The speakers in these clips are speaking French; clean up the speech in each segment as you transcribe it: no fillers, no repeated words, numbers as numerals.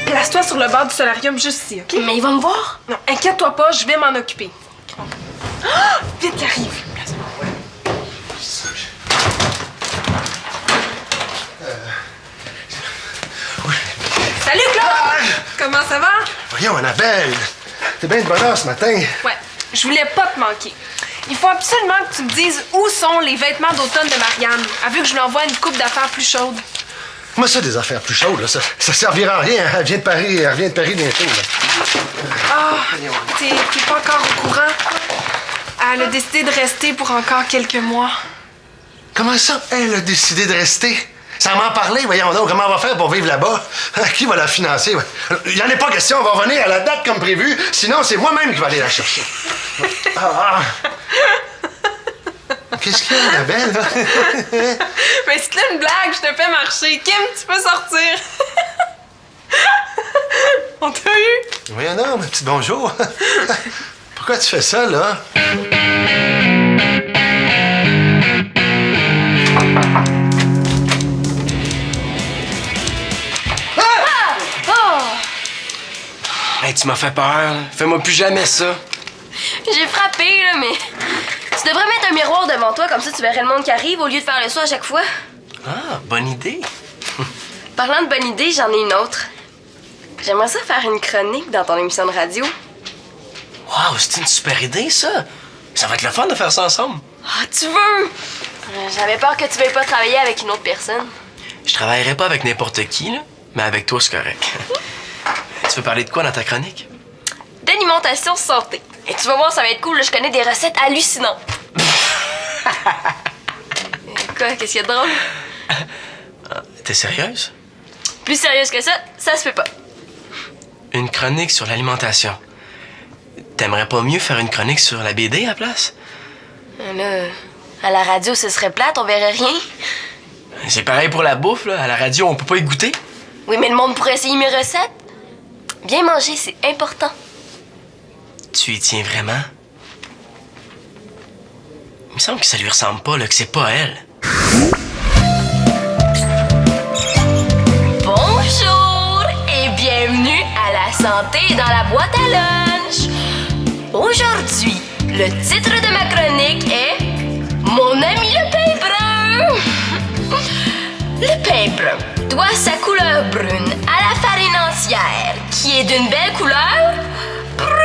Place-toi sur le bord du solarium juste ici, OK? Mais il va me voir? Non, inquiète-toi pas, je vais m'en occuper. Ah! Vite, il arrive. Salut, Claude! Comment ça va? Voyons, Annabelle, t'es bien de bonne heure ce matin. Ouais, je voulais pas te manquer. Il faut absolument que tu me dises où sont les vêtements d'automne de Marianne. Elle veut que je lui envoie une coupe d'affaires plus chaude. Moi, ça, des affaires plus chaudes, là, ça servira à rien. Elle revient de Paris bientôt, là. Ah, t'es pas encore au courant? Elle a décidé de rester pour encore quelques mois. Comment ça, elle a décidé de rester? Sans m'en parler, voyons donc, comment on va faire pour vivre là-bas? Qui va la financer? Il n'y en a pas question, on va revenir à la date comme prévu, sinon c'est moi-même qui vais aller la chercher. Qu'est-ce qu'il y a, Annabelle, là? Mais c'est là une blague, je te fais marcher. Kim, tu peux sortir. On t'a eu? Voyons donc, ma petite bonjour. Pourquoi tu fais ça, là? Hey, tu m'as fait peur. Fais-moi plus jamais ça. J'ai frappé, là, mais... Tu devrais mettre un miroir devant toi, comme ça tu verrais le monde qui arrive au lieu de faire le saut à chaque fois. Ah, bonne idée. Parlant de bonne idée, j'en ai une autre. J'aimerais ça faire une chronique dans ton émission de radio. Wow, c'est une super idée, ça. Ça va être le fun de faire ça ensemble. Ah, tu veux? J'avais peur que tu veuilles pas travailler avec une autre personne. Je travaillerai pas avec n'importe qui, là, mais avec toi, c'est correct. Tu veux parler de quoi dans ta chronique? D'alimentation santé. Et tu vas voir, ça va être cool, là, je connais des recettes hallucinantes. Quoi, qu'est-ce qu'il y a de drôle? T'es sérieuse? Plus sérieuse que ça se fait pas. Une chronique sur l'alimentation. T'aimerais pas mieux faire une chronique sur la BD à la place? Là, à la radio, ce serait plate, on verrait rien. C'est pareil pour la bouffe, là. À la radio, on peut pas y goûter. Oui, mais le monde pourrait essayer mes recettes. Bien manger, c'est important. Tu y tiens vraiment? Il me semble que ça lui ressemble pas, là, que c'est pas elle. Bonjour et bienvenue à la santé dans la boîte à lunch. Aujourd'hui, le titre de ma chronique est Mon ami le pain brun. Le pain brun doit sa couleur brune à la farine entière, qui est d'une belle couleur brune.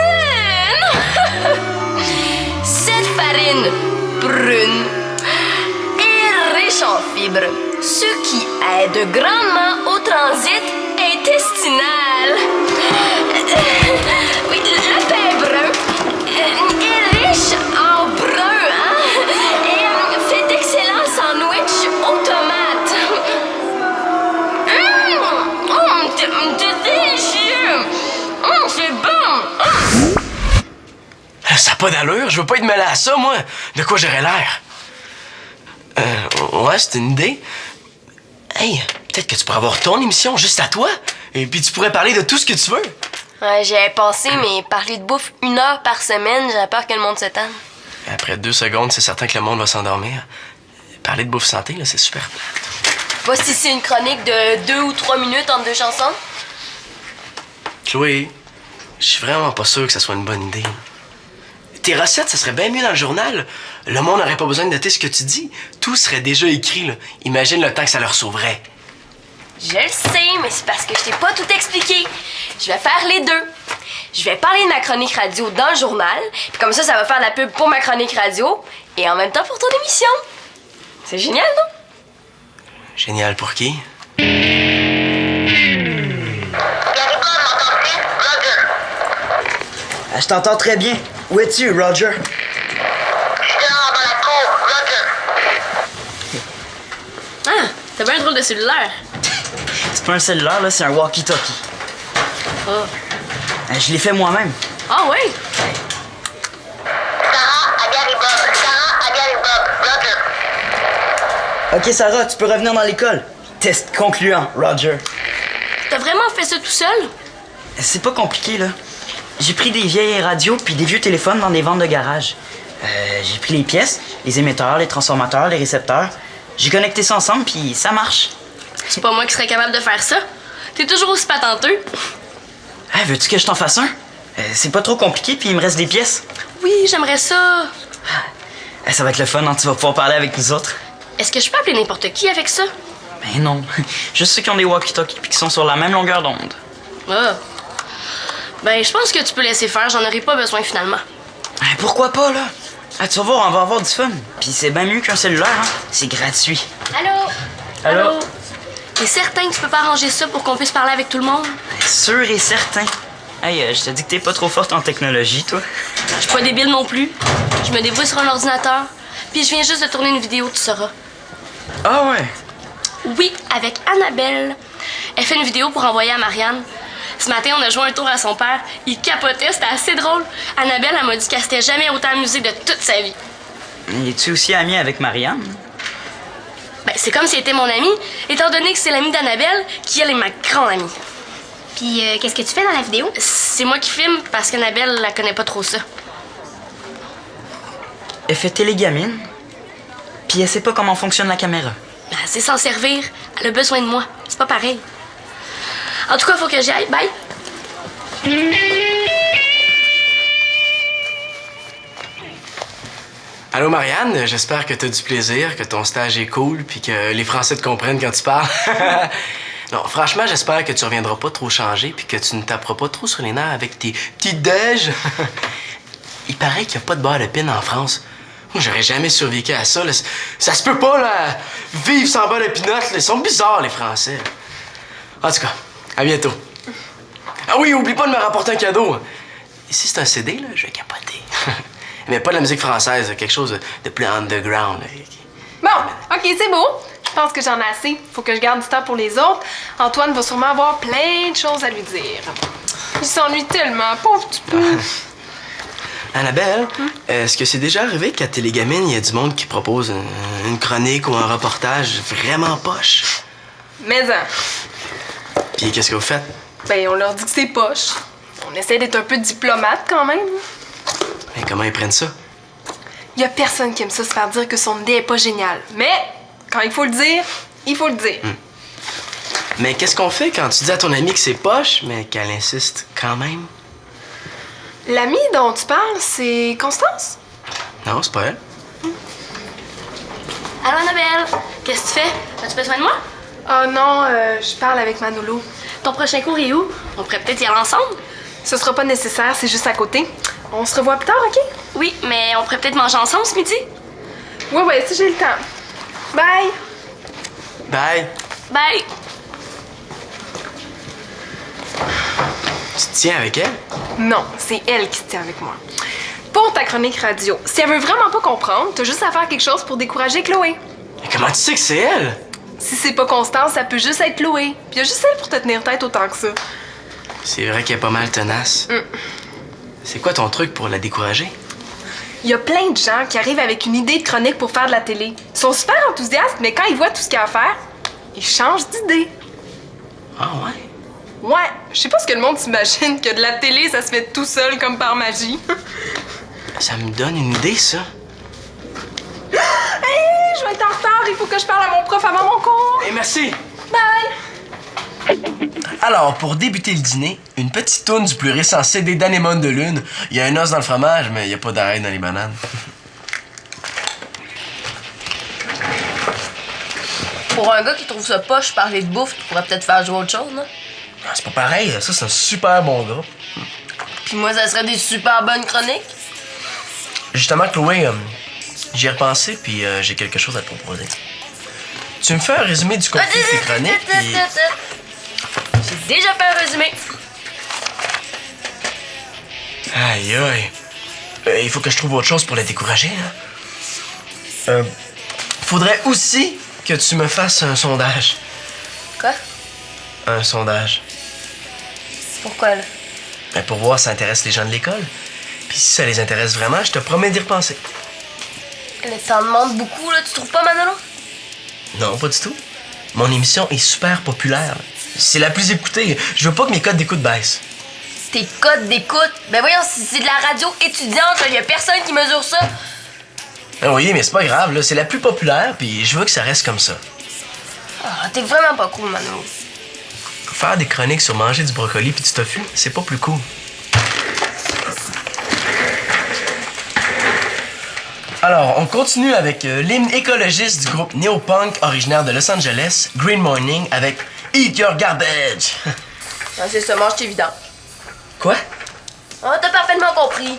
Cette farine brune est riche en fibres, ce qui aide grandement au transit intestinal. Oui, le pain brun est riche en brun, hein, et fait d'excellents sandwichs aux tomates. C'est délicieux! C'est bon! Ça n'a pas d'allure, je veux pas être mêlé à ça, moi. De quoi j'aurais l'air? Ouais, c'est une idée. Hey, peut-être que tu pourrais avoir ton émission juste à toi, et puis tu pourrais parler de tout ce que tu veux. Ouais, j'y avais pensé, mais parler de bouffe 1 heure par semaine, j'avais peur que le monde se tanne. Après 2 secondes, c'est certain que le monde va s'endormir. Parler de bouffe santé, là, c'est super plate. Voici ici une chronique de 2 ou 3 minutes entre 2 chansons. Chloé, je suis vraiment pas sûr que ça soit une bonne idée. Tes recettes, ça serait bien mieux dans le journal. Le monde n'aurait pas besoin de noter ce que tu dis. Tout serait déjà écrit, là. Imagine le temps que ça leur sauverait. Je le sais, mais c'est parce que je t'ai pas tout expliqué. Je vais faire les deux. Je vais parler de ma chronique radio dans le journal, puis comme ça va faire la pub pour ma chronique radio, et en même temps pour ton émission. C'est génial, non? Génial pour qui? Je t'entends très bien. Où es-tu, Roger? Ah, t'as bien un drôle de cellulaire. C'est pas un cellulaire, là, c'est un walkie-talkie. Oh. Je l'ai fait moi-même. Ah oui? Ok, Sarah, tu peux revenir dans l'école. Test concluant, Roger. T'as vraiment fait ça tout seul? C'est pas compliqué, là. J'ai pris des vieilles radios puis des vieux téléphones dans des ventes de garage. J'ai pris les pièces, les émetteurs, les transformateurs, les récepteurs. J'ai connecté ça ensemble, puis ça marche. C'est pas moi qui serais capable de faire ça. T'es toujours aussi patenteux. Hey, veux-tu que je t'en fasse un? C'est pas trop compliqué, puis il me reste des pièces. Oui, j'aimerais ça. Hey, ça va être le fun, hein? Tu vas pouvoir parler avec nous autres. Est-ce que je peux appeler n'importe qui avec ça? Ben non. Juste ceux qui ont des walkie-talkies puis qui sont sur la même longueur d'onde. Ah. Ben, je pense que tu peux laisser faire. J'en aurai pas besoin finalement. Hey, pourquoi pas, là? Ah, tu vas voir, on va avoir du fun. Puis c'est bien mieux qu'un cellulaire, hein? C'est gratuit. Allô? Allô? T'es certain que tu peux pas arranger ça pour qu'on puisse parler avec tout le monde? Sûr et certain. Hey, je te dis que t'es pas trop forte en technologie, toi. Je suis pas débile non plus. Je me débrouille sur un ordinateur. Puis je viens juste de tourner une vidéo, tu sauras. Ah ouais? Oui, avec Annabelle. Elle fait une vidéo pour envoyer à Marianne. Ce matin, on a joué un tour à son père. Il capotait, c'était assez drôle. Annabelle, elle m'a dit qu'elle s'était jamais autant amusée de toute sa vie. Es-tu aussi amie avec Marianne? Ben, c'est comme si elle était mon amie, étant donné que c'est l'amie d'Annabelle qui, elle, est ma grande amie. Puis, qu'est-ce que tu fais dans la vidéo? C'est moi qui filme parce qu'Annabelle, la connaît pas trop ça. Elle fait télégamine, puis elle sait pas comment fonctionne la caméra. Ben, elle sait s'en servir. Elle a besoin de moi. C'est pas pareil. En tout cas, faut que j'y aille. Bye! Allô, Marianne, j'espère que t'as du plaisir, que ton stage est cool, puis que les Français te comprennent quand tu parles. Non, franchement, j'espère que tu reviendras pas trop changé, puis que tu ne taperas pas trop sur les nerfs avec tes petites déj. Il paraît qu'il n'y a pas de beurre de pin en France. Moi, j'aurais jamais survécu à ça. Là. Ça se peut pas, là, vivre sans beurre de pinot. Là. Ils sont bizarres, les Français. En tout cas, à bientôt. Ah oui, oublie pas de me rapporter un cadeau. Ici, c'est un CD, là, je vais capoter. Mais pas de la musique française, quelque chose de plus underground. Là. Bon, OK, c'est beau. Je pense que j'en ai assez. Faut que je garde du temps pour les autres. Antoine va sûrement avoir plein de choses à lui dire. Il s'ennuie tellement, pauvre petit peu. Annabelle, est-ce que c'est déjà arrivé qu'à Télégamine, il y a du monde qui propose une chronique ou un reportage vraiment poche? Mais Puis qu'est-ce que vous faites? ben, on leur dit que c'est poche. On essaie d'être un peu diplomate quand même. Et comment ils prennent ça? Il y a personne qui aime ça se faire dire que son idée est pas géniale. Mais quand il faut le dire, il faut le dire. Mais qu'est-ce qu'on fait quand tu dis à ton amie que c'est poche, mais qu'elle insiste quand même? L'amie dont tu parles, c'est Constance? Non, c'est pas elle. Allô, Annabelle? Qu'est-ce que tu fais? As-tu besoin de moi? Oh non, je parle avec Manolo. Ton prochain cours est où? On pourrait peut-être y aller ensemble? Ce sera pas nécessaire, c'est juste à côté. On se revoit plus tard, OK? Oui, mais on pourrait peut-être manger ensemble ce midi? Ouais, si j'ai le temps. Bye! Bye. Bye! Tu te tiens avec elle? Non, c'est elle qui se tient avec moi. Pour ta chronique radio, si elle veut vraiment pas comprendre, t'as juste à faire quelque chose pour décourager Chloé. Mais comment tu sais que c'est elle? Si c'est pas Constance, ça peut juste être Chloé. Puis y a juste elle pour te tenir tête autant que ça. C'est vrai qu'elle est pas mal tenace. C'est quoi ton truc pour la décourager? Il y a plein de gens qui arrivent avec une idée de chronique pour faire de la télé. Ils sont super enthousiastes, mais quand ils voient tout ce qu'il y a à faire, ils changent d'idée. Ah ouais? Ouais, je sais pas ce que le monde s'imagine, que de la télé, ça se fait tout seul comme par magie. Ça me donne une idée, ça. Hey, je vais être en retard, il faut que je parle à mon prof avant mon cours. Hey, merci! Bye! Alors, pour débuter le dîner, une petite toune du plus récent CD d'Anémone de Lune. Il y a un os dans le fromage, mais il n'y a pas d'arrêt dans les bananes. Pour un gars qui trouve ça poche parler de bouffe, tu pourrais peut-être faire jouer autre chose, non? Ah, c'est pas pareil, ça c'est un super bon gars. Puis moi, ça serait des super bonnes chroniques. Justement, Chloé, j'y ai repensé, puis j'ai quelque chose à te proposer. Tu me fais un résumé du contenu de tes chroniques, puis... J'ai déjà fait un résumé. Aïe, aïe. Il faut que je trouve autre chose pour la décourager, hein. Faudrait aussi que tu me fasses un sondage. Quoi? Un sondage. Pourquoi, là? Ben, pour voir si ça intéresse les gens de l'école. Puis si ça les intéresse vraiment, je te promets d'y repenser. Mais t'en demandes beaucoup, là. Tu trouves pas, Manolo? Non, pas du tout. Mon émission est super populaire. C'est la plus écoutée. Je veux pas que mes codes d'écoute baissent. Tes codes d'écoute? Ben voyons, si c'est de la radio étudiante, il y a personne qui mesure ça. Oui, mais c'est pas grave, là. C'est la plus populaire, puis je veux que ça reste comme ça. Ah, t'es vraiment pas cool, Mano. Faire des chroniques sur manger du brocoli puis du tofu, c'est pas plus cool. Alors, on continue avec l'hymne écologiste du groupe néo-punk originaire de Los Angeles, Green Morning, avec Eat Your Garbage. Ah, c'est ça, mange tes vidanges. Quoi? Ah, t'as parfaitement compris.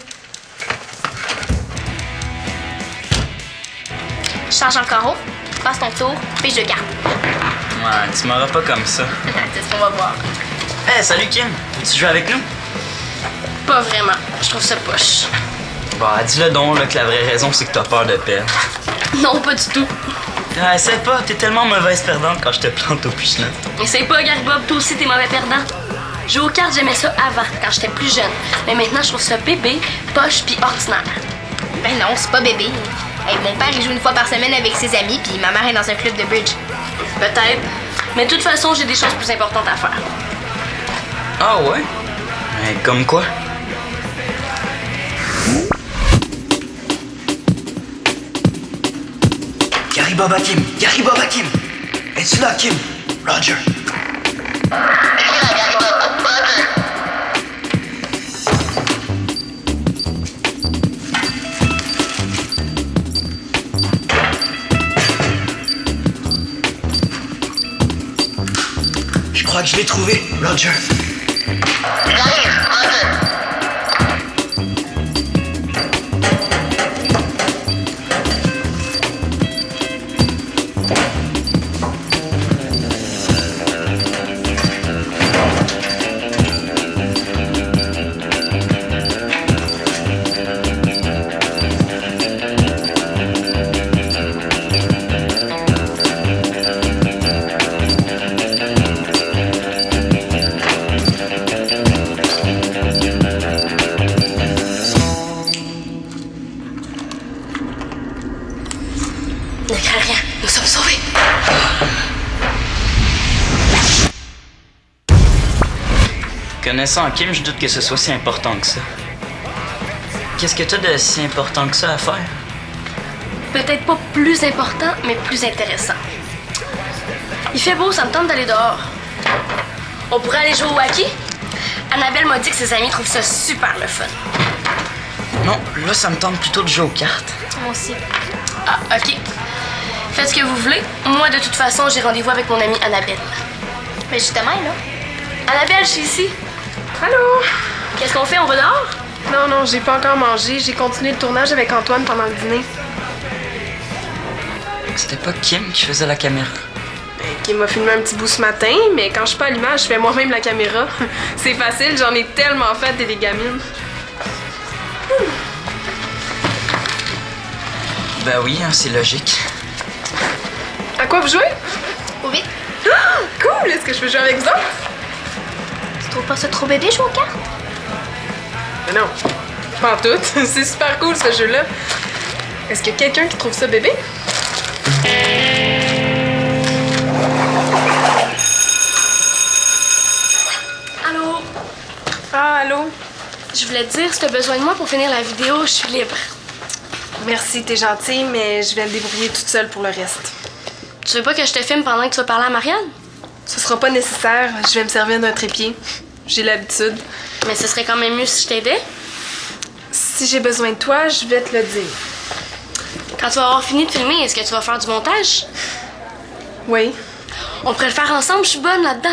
Change encore haut, passe ton tour, puis je garde. Ouais, tu m'auras pas comme ça. C'est ce qu'on va voir. Hey, salut Kim, tu joues avec nous? Pas vraiment. Je trouve ça poche. Bah, dis-le donc là, que la vraie raison, c'est que t'as peur de perdre. Non, pas du tout. Ah, essaie pas, t'es tellement mauvaise perdante quand je te plante au piche-notes. Essaye pas, Gary Bob, toi aussi t'es mauvais perdant. Jouer aux cartes, j'aimais ça avant, quand j'étais plus jeune. Mais maintenant, je trouve ça bébé, poche pis ordinaire. Ben non, c'est pas bébé. Hey, mon père, il joue une fois par semaine avec ses amis, puis ma mère est dans un club de bridge. Peut-être. Mais de toute façon, j'ai des choses plus importantes à faire. Ah ouais? Mais comme quoi? Gary Bob à Kim! Gary Bob à Kim! Es-tu là, Kim? Roger! Je crois que je l'ai trouvé, Roger. Ne crains rien, nous sommes sauvés. Connaissant Kim, je doute que ce soit si important que ça. Qu'est-ce que t'as de si important que ça à faire? Peut-être pas plus important, mais plus intéressant. Il fait beau, ça me tente d'aller dehors. On pourrait aller jouer au hockey? Annabelle m'a dit que ses amis trouvent ça super le fun. Non, là, ça me tente plutôt de jouer aux cartes. Moi aussi. Ah, ok. Faites ce que vous voulez. Moi, de toute façon, j'ai rendez-vous avec mon amie Annabelle. Mais justement, là. Annabelle, je suis ici. Allô? Qu'est-ce qu'on fait? On va dehors? Non, non, j'ai pas encore mangé. J'ai continué le tournage avec Antoine pendant le dîner. C'était pas Kim qui faisait la caméra. Qui m'a filmé un petit bout ce matin, mais quand je suis pas à l'image, je fais moi-même la caméra. C'est facile, j'en ai tellement fait des gamines. Ben oui, hein, c'est logique. À quoi vous jouez? Au vite. Ah, cool! Est-ce que je peux jouer avec vous autres? Tu trouves pas ça trop bébé, jouer aux cartes? Mais non, pas en tout. C'est super cool ce jeu-là. Est-ce qu'il y a quelqu'un qui trouve ça bébé? Allô? Ah, allô? Je voulais te dire, si t'as besoin de moi pour finir la vidéo, je suis libre. Merci, t'es gentille, mais je vais me débrouiller toute seule pour le reste. Tu veux pas que je te filme pendant que tu vas parler à Marianne? Ce sera pas nécessaire, je vais me servir d'un trépied. J'ai l'habitude. Mais ce serait quand même mieux si je t'aidais. Si j'ai besoin de toi, je vais te le dire. Quand tu vas avoir fini de filmer, est-ce que tu vas faire du montage? Oui. On pourrait le faire ensemble, je suis bonne là-dedans.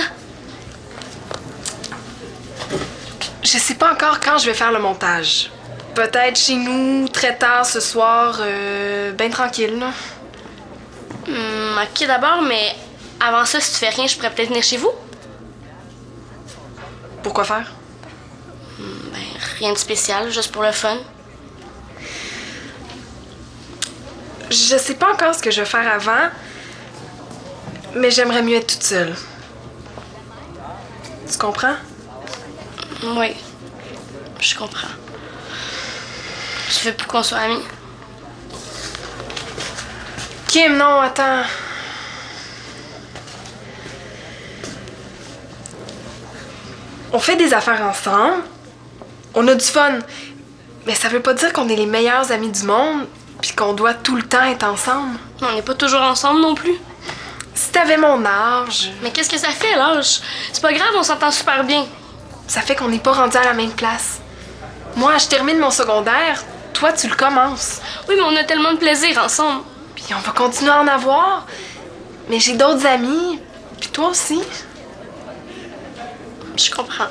Je sais pas encore quand je vais faire le montage. Peut-être chez nous, très tard ce soir, ben tranquille, là. Ok d'abord, mais avant ça, si tu fais rien, je pourrais peut-être venir chez vous? Pourquoi faire? Ben, rien de spécial, juste pour le fun. Je sais pas encore ce que je vais faire avant, mais j'aimerais mieux être toute seule. Tu comprends? Oui, je comprends. Tu veux plus qu'on soit amis? Kim, non, attends. On fait des affaires ensemble, on a du fun, mais ça veut pas dire qu'on est les meilleurs amis du monde puis puis qu'on doit tout le temps être ensemble. On n'est pas toujours ensemble non plus. Si t'avais mon âge, Mais qu'est-ce que ça fait, l'âge? C'est pas grave, on s'entend super bien. ça fait qu'on n'est pas rendu à la même place. Moi, je termine mon secondaire, toi, tu le commences. Oui, mais on a tellement de plaisir ensemble. Puis on va continuer à en avoir. Mais j'ai d'autres amis, puis toi aussi. Je comprends.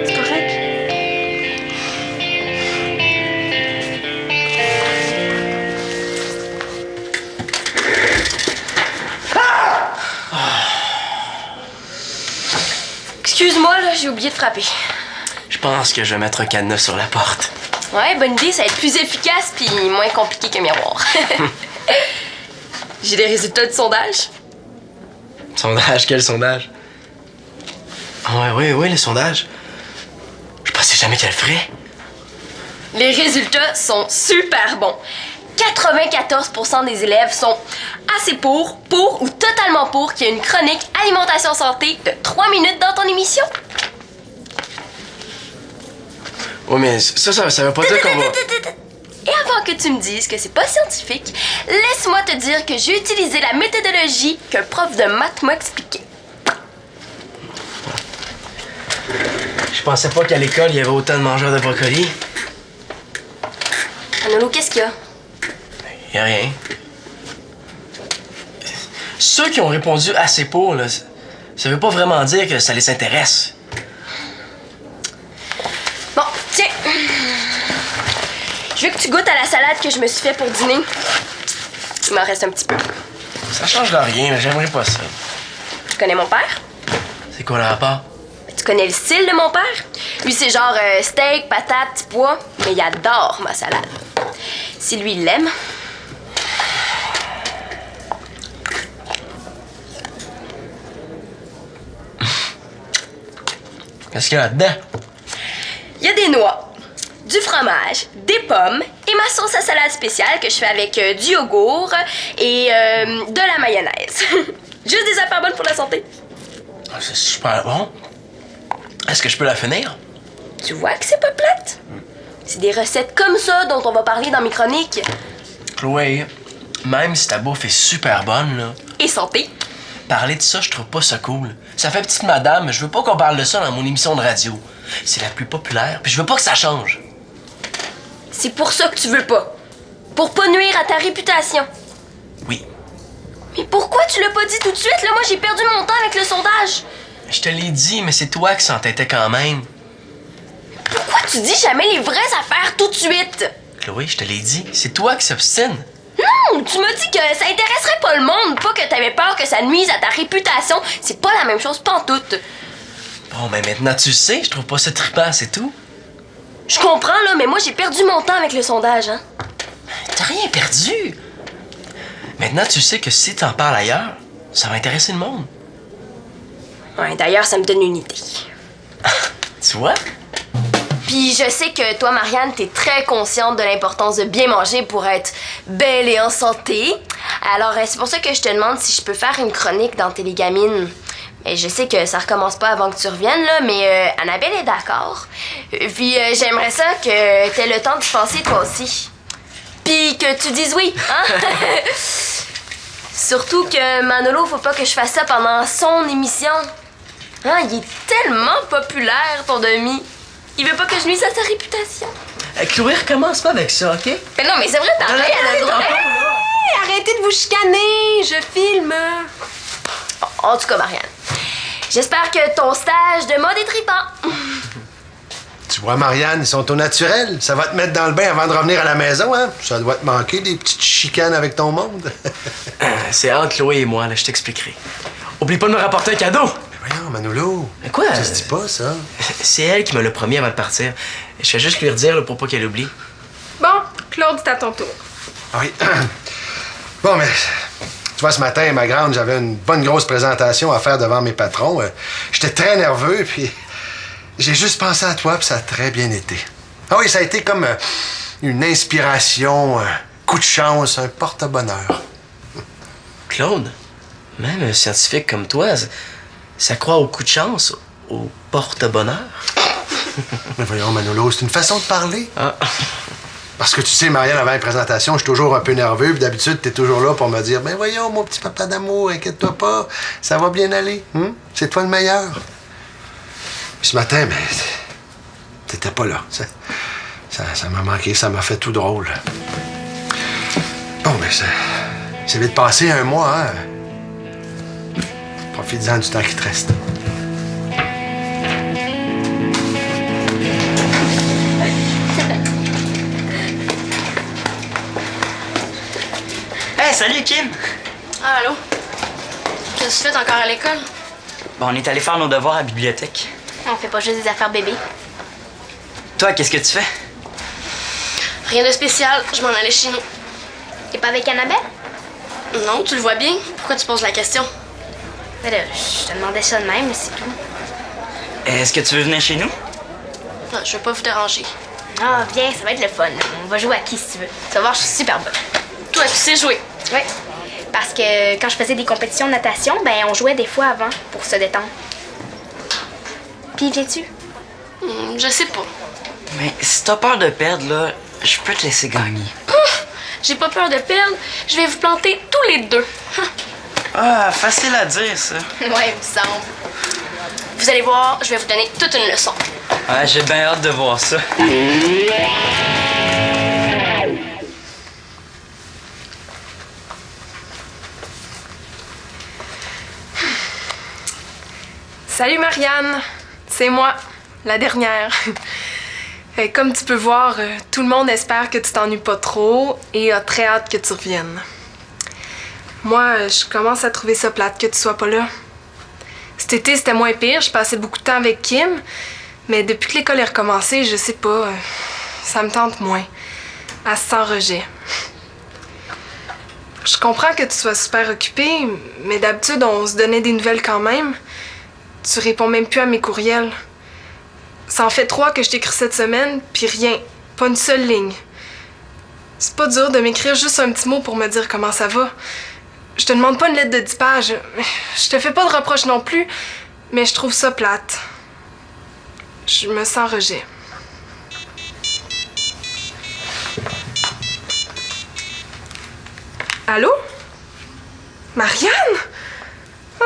C'est correct? Excuse-moi, là, j'ai oublié de frapper. Je pense que je vais mettre un cadenas sur la porte. Ouais, bonne idée, ça va être plus efficace puis moins compliqué qu'un miroir. J'ai les résultats du sondage. Sondage? Quel sondage? Oui, le sondage. Je pensais jamais qu'elle le ferait. Les résultats sont super bons. 94% des élèves sont assez pour ou totalement pour qu'il y ait une chronique alimentation santé de 3 minutes dans ton émission. Oui, mais ça veut pas dire qu'on va... Et avant que tu me dises que c'est pas scientifique, laisse-moi te dire que j'ai utilisé la méthodologie qu'un prof de maths m'a expliquée. Je pensais pas qu'à l'école, il y avait autant de mangeurs de brocoli. Manolo, qu'est-ce qu'il y a? Y a rien. Ceux qui ont répondu assez pour, là, ça veut pas vraiment dire que ça les intéresse. Bon, tiens. Je veux que tu goûtes à la salade que je me suis fait pour dîner. Il m'en reste un petit peu. Ça change rien, mais j'aimerais pas ça. Tu connais mon père? C'est quoi le rapport? Tu connais le style de mon père? Lui, c'est genre steak, patate, petit pois, mais il adore ma salade. Si lui, il l'aime. Qu'est-ce qu'il y a là-dedans? Il y a des noix, du fromage, des pommes et ma sauce à salade spéciale que je fais avec du yogourt et de la mayonnaise. Juste des affaires bonnes pour la santé. C'est super bon. Est-ce que je peux la finir? Tu vois que c'est pas plate? C'est des recettes comme ça dont on va parler dans mes chroniques. Chloé, même si ta bouffe est super bonne, là, Et santé. parler de ça, je trouve pas ça cool. Ça fait petite madame, je veux pas qu'on parle de ça dans mon émission de radio. C'est la plus populaire, puis je veux pas que ça change. C'est pour ça que tu veux pas. Pour pas nuire à ta réputation. Oui. Mais pourquoi tu l'as pas dit tout de suite? Là, moi, j'ai perdu mon temps avec le sondage. Je te l'ai dit, mais c'est toi qui s'entêtais quand même. Pourquoi tu dis jamais les vraies affaires tout de suite? Chloé, je te l'ai dit, c'est toi qui s'obstine. Non, tu m'as dit que ça intéresserait pas le monde, pas que t'avais peur que ça nuise à ta réputation. C'est pas la même chose pantoute. Bon, ben maintenant tu le sais, je trouve pas ça trippant, c'est tout. Je comprends, là, mais moi, j'ai perdu mon temps avec le sondage, hein. T'as rien perdu. Maintenant tu sais que si t'en parles ailleurs, ça va intéresser le monde. Ouais, d'ailleurs, ça me donne une idée. Tu vois? Puis je sais que toi, Marianne, t'es très consciente de l'importance de bien manger pour être belle et en santé. Alors, c'est pour ça que je te demande si je peux faire une chronique dans Télégamine. Et je sais que ça recommence pas avant que tu reviennes, là, mais Annabelle est d'accord. Puis j'aimerais ça que t'aies le temps de penser toi aussi. Puis que tu dises oui, hein? Surtout que Manolo, faut pas que je fasse ça pendant son émission. Hein, il est tellement populaire, ton demi. Il veut pas que je nuise à sa réputation. Chloé, recommence pas avec ça, OK? Mais non, mais c'est vrai, t'as rien à le droit. Hey, arrêtez de vous chicaner, je filme. En tout cas, Marianne, j'espère que ton stage de mode est trippant. Tu vois, Marianne, ils sont au naturel. Ça va te mettre dans le bain avant de revenir à la maison, hein? Ça doit te manquer des petites chicanes avec ton monde. C'est entre Chloé et moi, là, je t'expliquerai. Oublie pas de me rapporter un cadeau! Mais voyons, Manolo. Mais quoi? Ça se dit pas, ça. C'est elle qui me l'a promis avant de partir. Je vais juste lui redire là, pour pas qu'elle oublie. Bon, Claude, c'est à ton tour. Ah oui. Bon, mais tu vois, ce matin, à ma grande, j'avais une bonne grosse présentation à faire devant mes patrons. J'étais très nerveux, puis j'ai juste pensé à toi, puis ça a très bien été. Ah oui, ça a été comme une inspiration, un coup de chance, un porte-bonheur. Claude, même un scientifique comme toi, ça croit au coup de chance, au porte-bonheur. Mais voyons, Manolo, c'est une façon de parler. Ah. Parce que tu sais, Marianne, avant la présentation, je suis toujours un peu nerveux. Puis d'habitude, t'es toujours là pour me dire, ben voyons, mon petit papa d'amour, inquiète-toi pas, ça va bien aller. C'est toi le meilleur. Puis ce matin, ben, t'étais pas là. Ça m'a manqué, ça m'a fait tout drôle. Bon, ben, c'est vite passé un mois, hein? Profites-en du temps qui te reste. Hey, salut Kim! Ah, allô? Qu'est-ce que tu fais encore à l'école? Bon, on est allé faire nos devoirs à la bibliothèque. On fait pas juste des affaires bébés. Toi, qu'est-ce que tu fais? Rien de spécial, je m'en allais chez nous. T'es pas avec Annabelle? Non, tu le vois bien. Pourquoi tu poses la question? Ben là, je te demandais ça de même, mais c'est tout. Est-ce que tu veux venir chez nous? Non, je veux pas vous déranger. Ah, viens, ça va être le fun. On va jouer à qui si tu veux. Tu vas voir, je suis super bonne. Toi, tu sais jouer. Ouais. Parce que quand je faisais des compétitions de natation, ben on jouait des fois avant pour se détendre. Puis viens-tu? Je sais pas. Mais si t'as peur de perdre, là, je peux te laisser gagner. J'ai pas peur de perdre. Je vais vous planter tous les deux. Ah, facile à dire, ça. Ouais, il me semble. Vous allez voir, je vais vous donner toute une leçon. Ouais, j'ai bien hâte de voir ça. Salut Marianne, c'est moi, la dernière. Comme tu peux voir, tout le monde espère que tu t'ennuies pas trop et a très hâte que tu reviennes. Moi, je commence à trouver ça plate que tu sois pas là. Cet été, c'était moins pire, je passais beaucoup de temps avec Kim, mais depuis que l'école est recommencée, je sais pas, ça me tente moins. Elle se sent rejet. Je comprends que tu sois super occupée, mais d'habitude, on se donnait des nouvelles quand même. Tu réponds même plus à mes courriels. Ça en fait 3 que je t'écris cette semaine, puis rien. Pas une seule ligne. C'est pas dur de m'écrire juste un petit mot pour me dire comment ça va. Je te demande pas une lettre de 10 pages. Je te fais pas de reproches non plus, mais je trouve ça plate. Je me sens rejet. Allô? Marianne? Oh!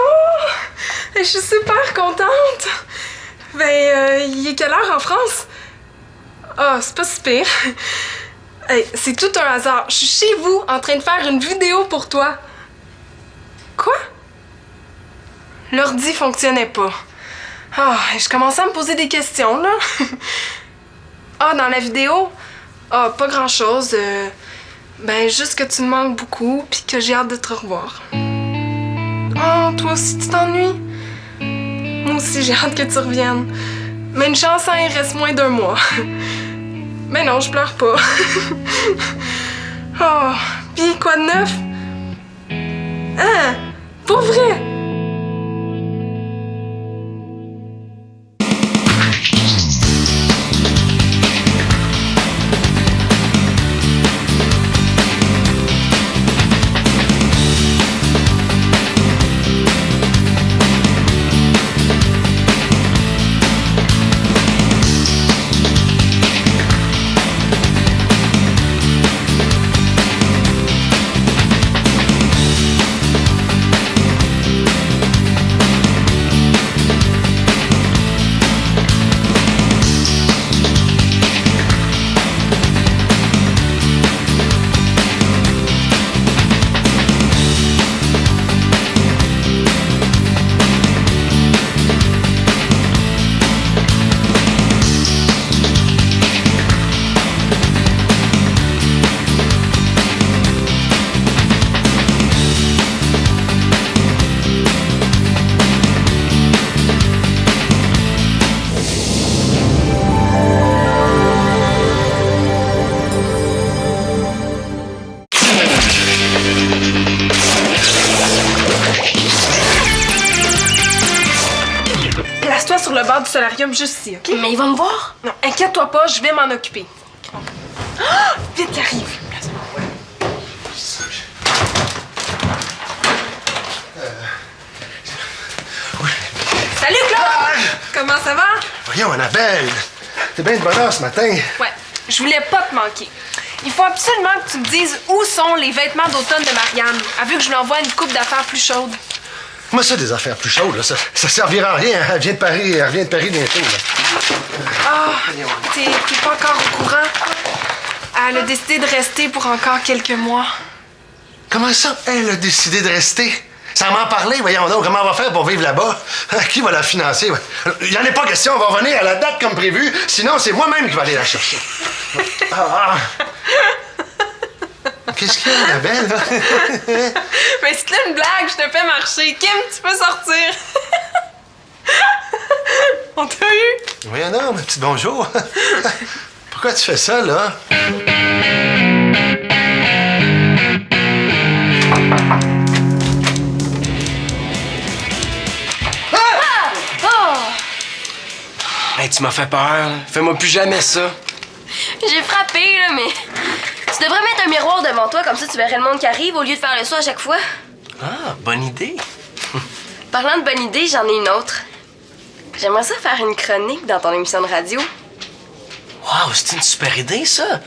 Je suis super contente! Ben, il est quelle heure en France? Ah, c'est pas si pire. Hey, c'est tout un hasard. Je suis chez vous en train de faire une vidéo pour toi. Quoi? L'ordi fonctionnait pas. Ah, je commençais à me poser des questions, là. Ah, dans la vidéo? Ah, pas grand-chose. Ben, juste que tu me manques beaucoup, puis que j'ai hâte de te revoir. Oh, toi aussi, tu t'ennuies? Moi aussi, j'ai hâte que tu reviennes. Mais une chance, hein, il reste moins d'1 mois. Mais non, je pleure pas. Oh, pis quoi de neuf? Hein? Pour vrai? Place-toi sur le bord du solarium juste ici, OK? Mais il va me voir. Non, inquiète-toi pas, je vais m'en occuper. Ah! Vite, il arrive. Salut, Claude! Comment ça va? Voyons, Annabelle, t'es bien de bonne heure ce matin. Ouais, je voulais pas te manquer. Il faut absolument que tu me dises où sont les vêtements d'automne de Marianne. Elle veut que je lui envoie une coupe d'affaires plus chaude. Moi, ça, des affaires plus chaudes, là, ça servira à rien. Elle vient de Paris bientôt, là. Ah, t'es pas encore au courant? Elle a décidé de rester pour encore quelques mois. Comment ça, elle a décidé de rester? Sans m'en parler, voyons donc, comment on va faire pour vivre là-bas? Qui va la financer? Il n'y en a pas question, on va revenir à la date comme prévu, sinon c'est moi-même qui vais aller la chercher. Qu'est-ce qu'il y a, Annabelle, là? Mais c'est là une blague, je te fais marcher. Kim, tu peux sortir. On t'a eu? Voyons donc, ma petite bonjour. Pourquoi tu fais ça, là? Hey, tu m'as fait peur, là. Fais-moi plus jamais ça. J'ai frappé, là, mais tu devrais mettre un miroir devant toi, comme ça tu verrais le monde qui arrive au lieu de faire le saut à chaque fois. Ah, bonne idée. Parlant de bonne idée, j'en ai une autre. J'aimerais ça faire une chronique dans ton émission de radio. Wow, c'est une super idée, ça.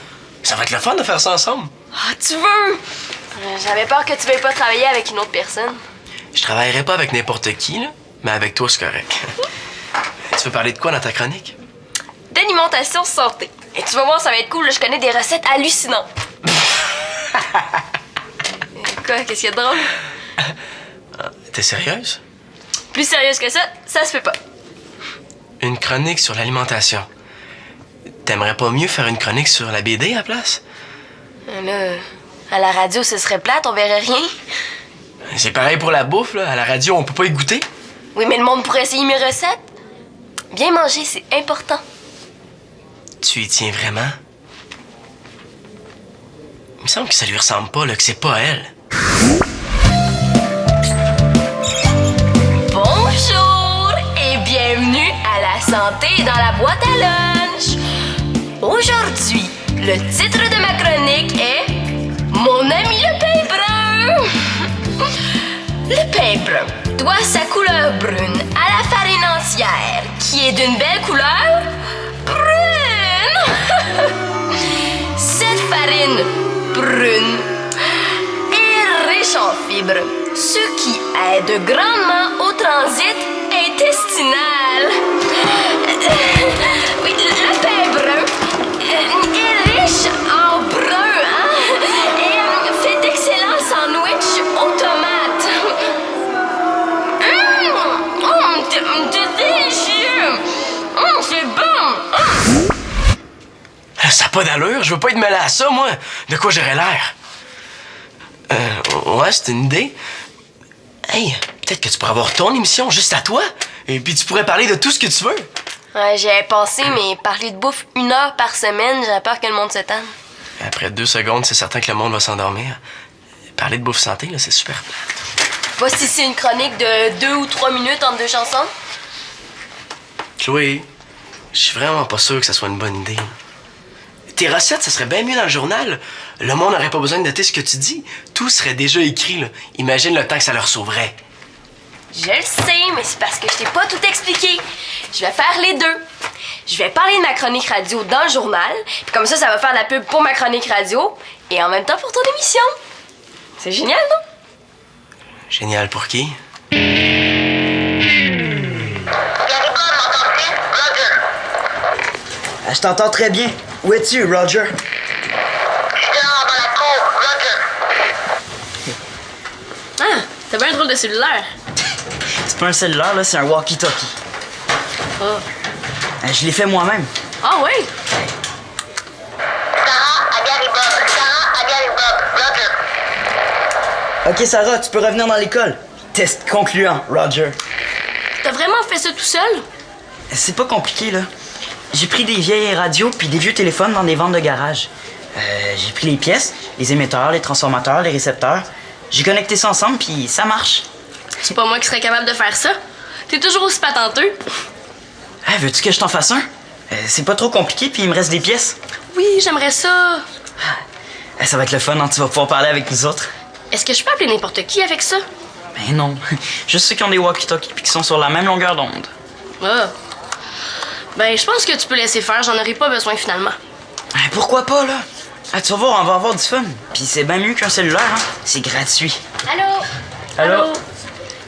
Ça va être le fun de faire ça ensemble. Ah, tu veux? J'avais peur que tu veuilles pas travailler avec une autre personne. Je travaillerai pas avec n'importe qui, là, mais avec toi, c'est correct. Tu veux parler de quoi dans ta chronique? D'alimentation santé. Et tu vas voir, ça va être cool, là, je connais des recettes hallucinantes. Quoi, qu'est-ce qu'il y a de drôle? T'es sérieuse? Plus sérieuse que ça se fait pas. Une chronique sur l'alimentation. T'aimerais pas mieux faire une chronique sur la BD à la place? Là, à la radio, ce serait plate, on verrait rien. C'est pareil pour la bouffe, là. À la radio, on peut pas y goûter. Oui, mais le monde pourrait essayer mes recettes. Bien manger, c'est important. Tu y tiens vraiment? Il me semble que ça lui ressemble pas, là, que c'est pas elle. Bonjour et bienvenue à la santé dans la boîte à lunch. Aujourd'hui, le titre de ma chronique est Mon ami le pain brun. Le pain brun doit sa couleur brune à la farine entière, qui est d'une belle couleur brune. Cette farine brune est riche en fibres, ce qui aide grandement au transit intestinal. Oui, le pain brun est riche en brun, et fait d'excellents sandwichs aux tomates. C'est délicieux! C'est bon! Ça a pas d'allure, je veux pas être mêlé à ça, moi. De quoi j'aurais l'air? Ouais, c'est une idée. Hey, peut-être que tu pourrais avoir ton émission juste à toi, et puis tu pourrais parler de tout ce que tu veux. Ouais, j'y avais pensé, mais parler de bouffe 1 heure par semaine, j'avais peur que le monde se tanne. Après 2 secondes, c'est certain que le monde va s'endormir. Parler de bouffe santé, là, c'est super plate. Voici c'est une chronique de 2 ou 3 minutes entre 2 chansons. Chloé, je suis vraiment pas sûr que ça soit une bonne idée. Tes recettes, ça serait bien mieux dans le journal. Le monde n'aurait pas besoin de noter ce que tu dis. Tout serait déjà écrit, là. Imagine le temps que ça leur sauverait. Je le sais, mais c'est parce que je t'ai pas tout expliqué. Je vais faire les deux. Je vais parler de ma chronique radio dans le journal, puis comme ça va faire de la pub pour ma chronique radio, et en même temps pour ton émission. C'est génial, non? Génial pour qui? Je t'entends très bien. Où es-tu, Roger? Ah, t'as bien un drôle de cellulaire. C'est pas un cellulaire, là, c'est un walkie-talkie. Oh. Je l'ai fait moi-même. Ah oui? Ok, Sarah, tu peux revenir dans l'école. Test concluant, Roger. T'as vraiment fait ça tout seul? C'est pas compliqué, là. J'ai pris des vieilles radios puis des vieux téléphones dans des ventes de garage. J'ai pris les pièces, les émetteurs, les transformateurs, les récepteurs. J'ai connecté ça ensemble puis ça marche. C'est pas moi qui serais capable de faire ça. T'es toujours aussi patenteux. Ah, veux-tu que je t'en fasse un? C'est pas trop compliqué puis il me reste des pièces. Oui, j'aimerais ça. Ça va être le fun, hein? Tu vas pouvoir parler avec nous autres. Est-ce que je peux appeler n'importe qui avec ça? Ben non. Juste ceux qui ont des walkie-talkies puis qui sont sur la même longueur d'onde. Ah. Ben, je pense que tu peux laisser faire. J'en aurai pas besoin finalement. Pourquoi pas, là? Ah, tu vas voir, on va avoir du fun. Puis c'est bien mieux qu'un cellulaire, hein. C'est gratuit. Allô? Allô?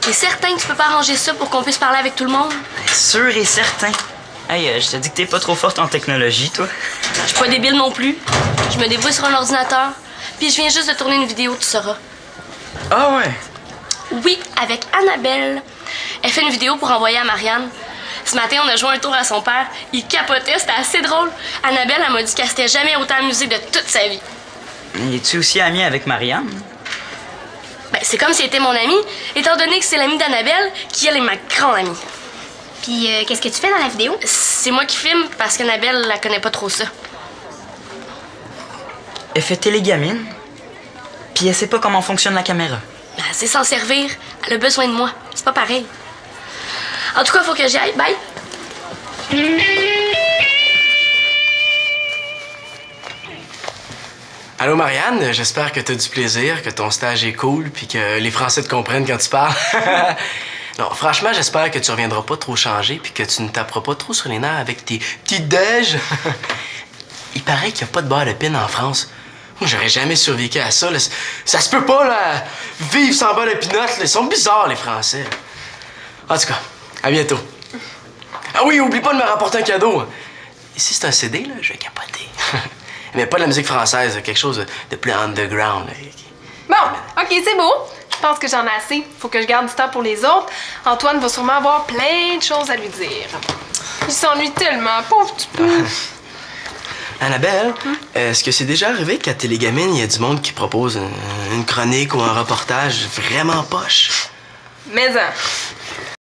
T'es certain que tu peux pas arranger ça pour qu'on puisse parler avec tout le monde? Sûr et certain. Hey, je te dis que t'es pas trop forte en technologie, toi. Je suis pas débile non plus. Je me débrouille sur un ordinateur. Puis je viens juste de tourner une vidéo, tu sauras. Ah ouais? Oui, avec Annabelle. Elle fait une vidéo pour envoyer à Marianne. Ce matin, on a joué un tour à son père. Il capotait, c'était assez drôle. Annabelle, elle m'a dit qu'elle s'était jamais autant amusée de toute sa vie. Es-tu aussi amie avec Marianne? Ben, c'est comme si elle était mon amie, étant donné que c'est l'amie d'Annabelle, qui elle est ma grande amie. Puis, qu'est-ce que tu fais dans la vidéo? C'est moi qui filme parce qu'Annabelle, elle connaît pas trop ça. Elle fait télégamine. Puis elle sait pas comment fonctionne la caméra. Ben, elle sait s'en servir. Elle a besoin de moi. C'est pas pareil. En tout cas, faut que j'y aille. Bye! Allô, Marianne? J'espère que t'as du plaisir, que ton stage est cool, puis que les Français te comprennent quand tu parles. Non, franchement, j'espère que tu reviendras pas trop changé, puis que tu ne taperas pas trop sur les nerfs avec tes petites déj. Il paraît qu'il n'y a pas de bar de pin en France. Moi, j'aurais jamais survécu à ça. Là. Ça se peut pas, là. Vivre sans bar de pinottes, là. Ils sont bizarres, les Français. En tout cas, à bientôt. Ah oui, oublie pas de me rapporter un cadeau. Si c'est un CD, là, je vais capoter. Mais pas de la musique française, quelque chose de plus underground. Là. Bon, OK, c'est beau. Je pense que j'en ai assez. Faut que je garde du temps pour les autres. Antoine va sûrement avoir plein de choses à lui dire. Il s'ennuie tellement, pauvre petit peu. Annabelle, est-ce que c'est déjà arrivé qu'à Télégamine, il y a du monde qui propose une chronique ou un reportage vraiment poche? Mais